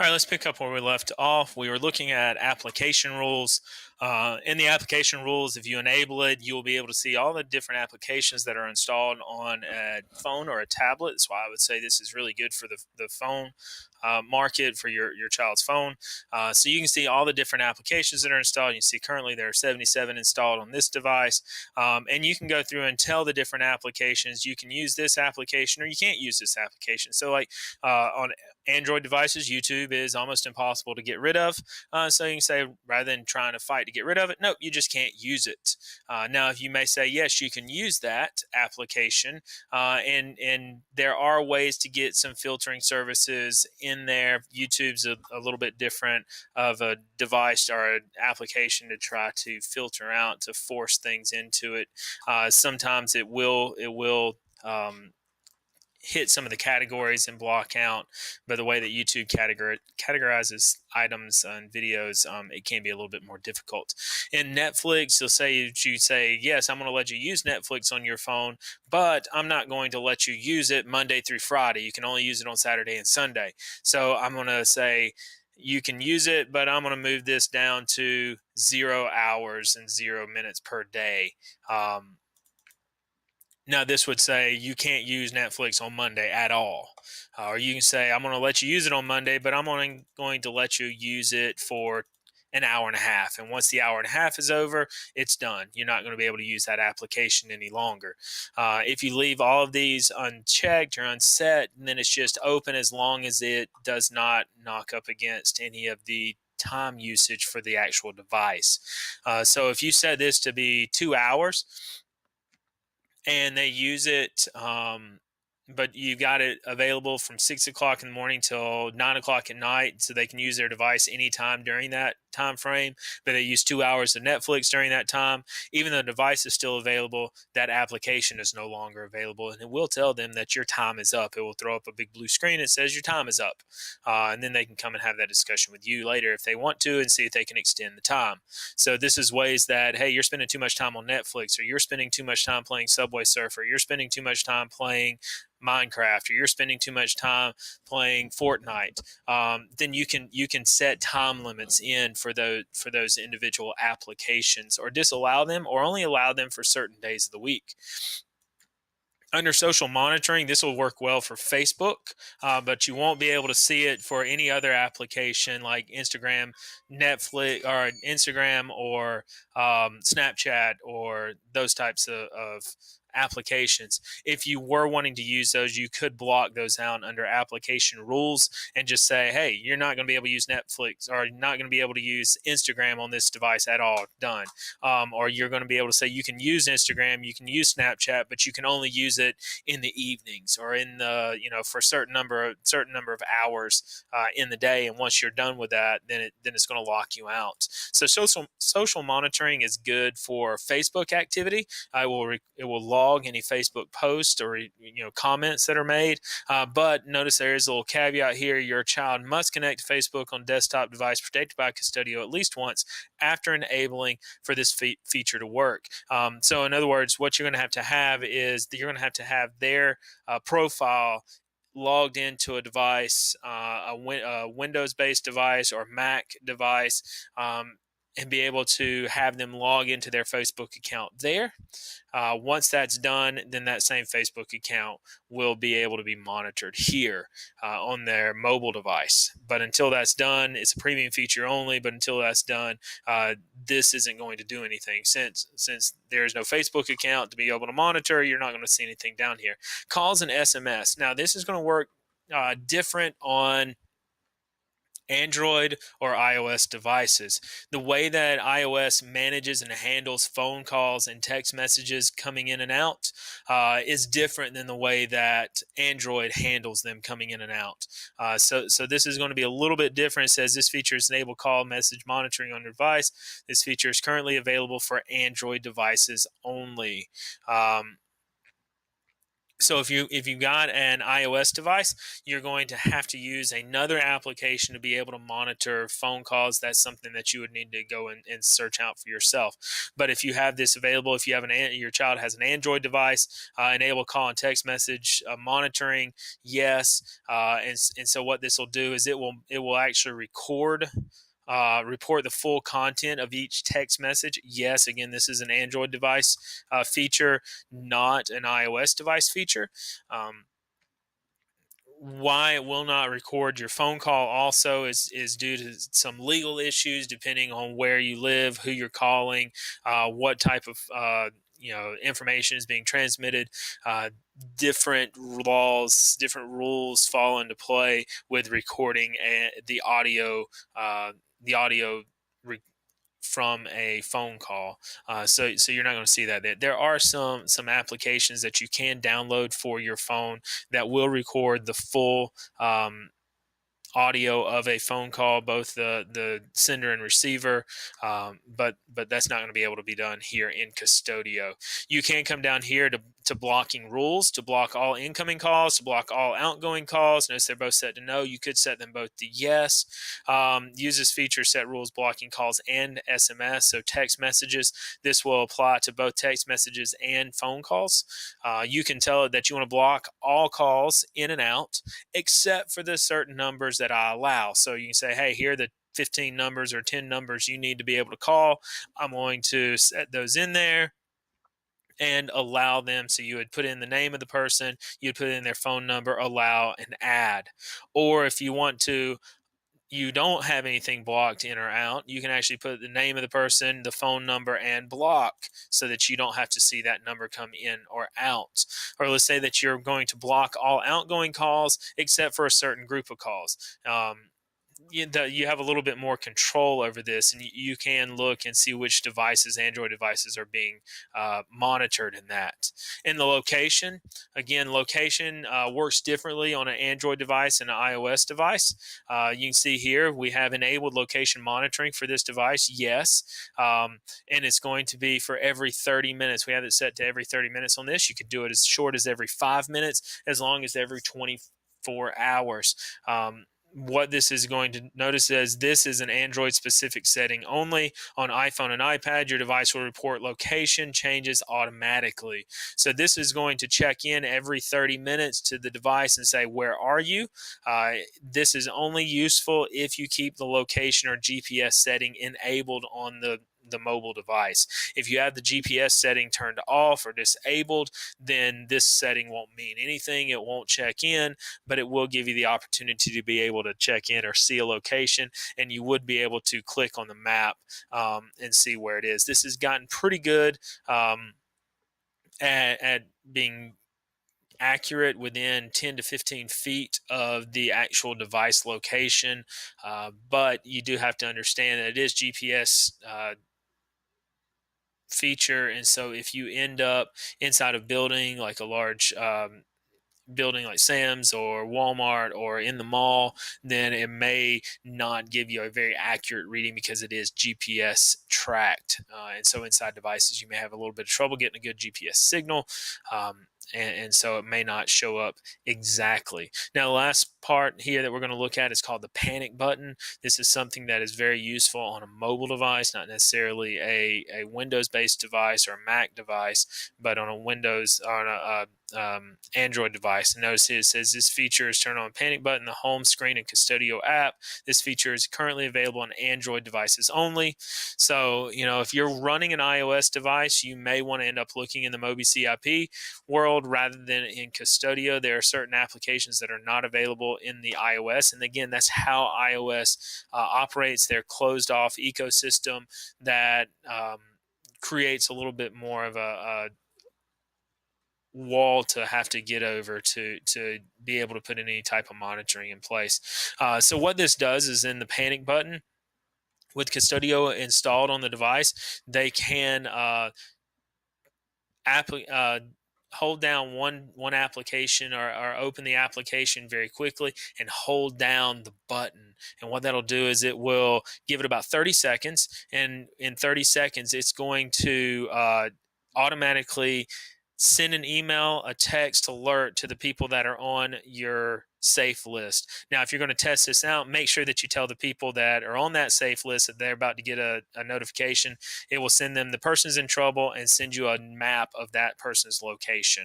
All right, let's pick up where we left off. We were looking at application rules. In the application rules, if you enable it, you'll be able to see all the different applications that are installed on a phone or a tablet. That's why I would say this is really good for the phone market for your child's phone. So you can see all the different applications that are installed. You see currently there are 77 installed on this device. And you can go through and tell the different applications you can use this application or you can't use this application. So, like on Android devices, YouTube is almost impossible to get rid of. So you can say, rather than trying to fight to get rid of it, nope, you just can't use it. Now, if you may say, yes, you can use that application, and there are ways to get some filtering services in there. YouTube's a little bit different of a device or an application to try to filter out to force things into it. Sometimes it will hit some of the categories and block out. But the way that YouTube categorizes items and videos, it can be a little bit more difficult. In Netflix, you say, yes, I'm going to let you use Netflix on your phone, but I'm not going to let you use it Monday through Friday. You can only use it on Saturday and Sunday. So I'm going to say, you can use it, but I'm going to move this down to 0 hours and 0 minutes per day. Now, this would say you can't use Netflix on Monday at all. Or you can say, I'm going to let you use it on Monday, but I'm only going to let you use it for an hour and a half. And once the hour and a half is over, it's done. You're not going to be able to use that application any longer. If you leave all of these unchecked or unset, then it's just open as long as it does not knock up against any of the time usage for the actual device. So if you set this to be 2 hours, and they use it, but you got it available from 6 o'clock in the morning till 9 o'clock at night, so they can use their device anytime during that time frame. But they use 2 hours of Netflix during that time. Even though the device is still available, that application is no longer available, and it will tell them that your time is up. It will throw up a big blue screen that says your time is up, and then they can come and have that discussion with you later if they want to, and see if they can extend the time. So this is ways that, hey, you're spending too much time on Netflix, or you're spending too much time playing Subway Surfer, you're spending too much time playing Minecraft, or you're spending too much time playing Fortnite, then you can set time limits in for those individual applications, or disallow them, or only allow them for certain days of the week. Under social monitoring, this will work well for Facebook, but you won't be able to see it for any other application like Instagram, Netflix, or Instagram, or Snapchat, or those types of applications. If you were wanting to use those, you could block those out under application rules and just say, hey, you're not going to be able to use Netflix, or not going to be able to use Instagram on this device at all. Done. Or you're going to be able to say you can use Instagram, you can use Snapchat, but you can only use it in the evenings, or in the, for a certain number of hours in the day. And once you're done with that, then it's going to lock you out. So social monitoring is good for Facebook activity. It will log any Facebook posts or comments that are made. But notice there is a little caveat here: your child must connect to Facebook on desktop device protected by Qustodio at least once after enabling for this feature to work. So in other words, what you're going to have is that you're going to have their profile logged into a device, a Windows-based device or Mac device, and be able to have them log into their Facebook account there. Once that's done, then that same Facebook account will be able to be monitored here on their mobile device. But until that's done, it's a premium feature only. But until that's done, this isn't going to do anything. Since there's no Facebook account to be able to monitor, you're not going to see anything down here. Calls and SMS. Now, this is going to work different on Android or iOS devices. The way that iOS manages and handles phone calls and text messages coming in and out is different than the way that Android handles them coming in and out. So this is going to be a little bit different. It says this feature is enable call message monitoring on your device. This feature is currently available for Android devices only. So if you got an iOS device, you're going to have to use another application to be able to monitor phone calls. That's something that you would need to go and search out for yourself. But if you have this available, if you have your child has an Android device, enable call and text message monitoring, yes. And so what this will do is it will actually report the full content of each text message. Yes, again, this is an Android device feature, not an iOS device feature. Um, why it will not record your phone call also is due to some legal issues depending on where you live, who you're calling, what type of information is being transmitted. uh, Different laws, different rules fall into play with recording uh, the audio re- from a phone call. So you're not going to see that. There are some applications that you can download for your phone that will record the full audio of a phone call, both the sender and receiver. But that's not going to be able to be done here in Qustodio. You can come down here to blocking rules, to block all incoming calls, to block all outgoing calls. Notice they're both set to no. You could set them both to yes. Use this feature, set rules blocking calls and SMS, so text messages. This will apply to both text messages and phone calls. You can tell it that you want to block all calls in and out except for the certain numbers that I allow. So you can say, hey, here are the 15 numbers or 10 numbers you need to be able to call. I'm going to set those in there and allow them. So you would put in the name of the person, you'd put in their phone number, allow, and add. Or if you want to, you don't have anything blocked in or out, you can actually put the name of the person, the phone number, and block so that you don't have to see that number come in or out. Or let's say that you're going to block all outgoing calls except for a certain group of calls. You have a little bit more control over this, and you can look and see which devices, Android devices, are being monitored in that. In the location, again, location works differently on an Android device and an iOS device. You can see here we have enabled location monitoring for this device, yes, and it's going to be for every 30 minutes. We have it set to every 30 minutes on this. You could do it as short as every 5 minutes, as long as every 24 hours. What this is going to notice is this is an Android specific setting only. On iPhone and iPad, your device will report location changes automatically. So this is going to check in every 30 minutes to the device and say, where are you? This is only useful if you keep the location or GPS setting enabled on the mobile device. If you have the GPS setting turned off or disabled, then this setting won't mean anything. It won't check in, but it will give you the opportunity to be able to check in or see a location, and you would be able to click on the map and see where it is. This has gotten pretty good at being accurate within 10 to 15 feet of the actual device location, but you do have to understand that it is GPS feature. And so if you end up inside a building like a large building like Sam's or Walmart or in the mall, then it may not give you a very accurate reading because it is GPS tracked. And so inside devices, you may have a little bit of trouble getting a good GPS signal. And so it may not show up exactly. Now, the last part here that we're going to look at is called the panic button. This is something that is very useful on a mobile device, not necessarily a Windows-based device or a Mac device, but on a Windows or on a Android device. And notice here it says this feature is turned on panic button, the home screen and Qustodio app. This feature is currently available on Android devices only. So, if you're running an iOS device, you may want to end up looking in the Mobi CIP world rather than in Qustodio. There are certain applications that are not available in the iOS. And again, that's how iOS operates. Their closed off ecosystem that creates a little bit more of a wall to have to get over to be able to put in any type of monitoring in place. So what this does is in the panic button with Qustodio installed on the device, they can hold down one application or open the application very quickly and hold down the button. And what that'll do is it will give it about 30 seconds. And in 30 seconds, it's going to automatically send an email, a text alert to the people that are on your safe list. Now, if you're going to test this out, make sure that you tell the people that are on that safe list that they're about to get a notification. It will send them the person's in trouble and send you a map of that person's location.